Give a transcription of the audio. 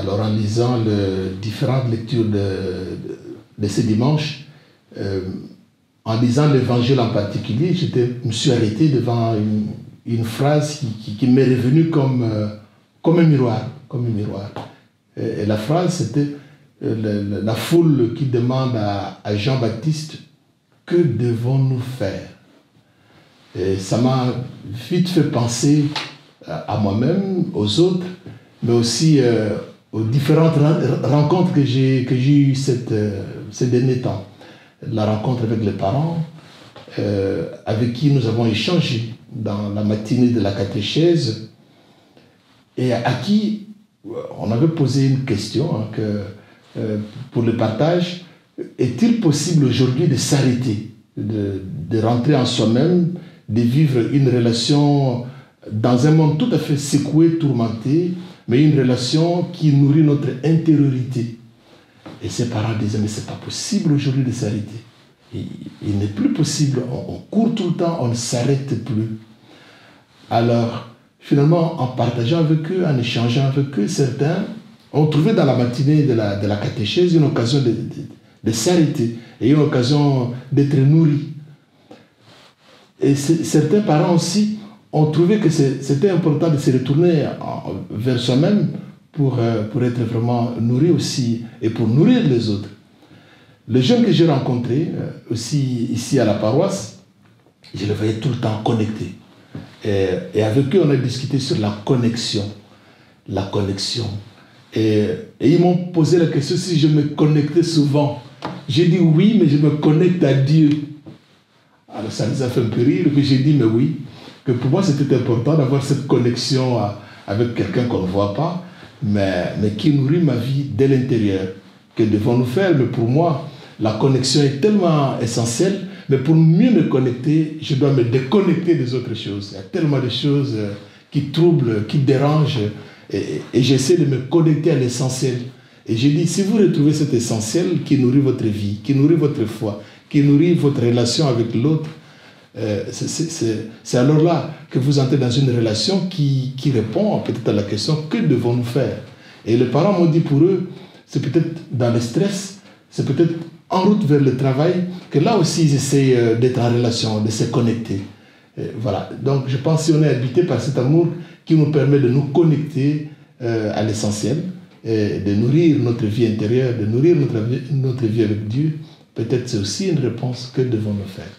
Alors, en lisant les différentes lectures de ce dimanche, en lisant l'Évangile en particulier, je me suis arrêté devant une phrase qui m'est revenue comme un miroir. Comme un miroir. Et la phrase, c'était la foule qui demande à Jean-Baptiste, que devons-nous faire? Et ça m'a vite fait penser à moi-même, aux autres, mais aussi aux différentes rencontres que j'ai eues ces derniers temps. La rencontre avec les parents, avec qui nous avons échangé dans la matinée de la catéchèse, et à qui on avait posé une question pour le partage. Est-il possible aujourd'hui de s'arrêter, de rentrer en soi-même, de vivre une relation dans un monde tout à fait secoué, tourmenté, mais une relation qui nourrit notre intériorité? Et ses parents disaient, mais ce n'est pas possible aujourd'hui de s'arrêter. Il n'est plus possible, on court tout le temps, on ne s'arrête plus. Alors, finalement, en partageant avec eux, en échangeant avec eux, certains ont trouvé dans la matinée de la catéchèse une occasion de s'arrêter et une occasion d'être nourris. Et certains parents aussi ont trouvé que c'était important de se retourner vers soi-même pour être vraiment nourri aussi et pour nourrir les autres. Les jeunes que j'ai rencontrés aussi ici à la paroisse, je les voyais tout le temps connectés. Et avec eux, on a discuté sur la connexion. La connexion. Et ils m'ont posé la question si je me connectais souvent. J'ai dit oui, mais je me connecte à Dieu. Alors ça les a fait un peu rire, puis j'ai dit mais oui, que pour moi c'était important d'avoir cette connexion avec quelqu'un qu'on ne voit pas, mais qui nourrit ma vie dès l'intérieur. Que devons-nous faire? Mais pour moi, la connexion est tellement essentielle, mais pour mieux me connecter, je dois me déconnecter des autres choses. Il y a tellement de choses qui troublent, qui dérangent, et j'essaie de me connecter à l'essentiel. Et j'ai dit, si vous retrouvez cet essentiel qui nourrit votre vie, qui nourrit votre foi, qui nourrit votre relation avec l'autre, c'est alors là que vous entrez dans une relation qui répond peut-être à la question, que devons-nous faire? Et les parents m'ont dit, pour eux, c'est peut-être dans le stress, c'est peut-être en route vers le travail, que là aussi ils essayent d'être en relation, de se connecter. Voilà. Donc je pense que si on est habité par cet amour qui nous permet de nous connecter à l'essentiel, de nourrir notre vie intérieure, de nourrir notre vie avec Dieu, peut-être c'est aussi une réponse. Que devons-nous faire?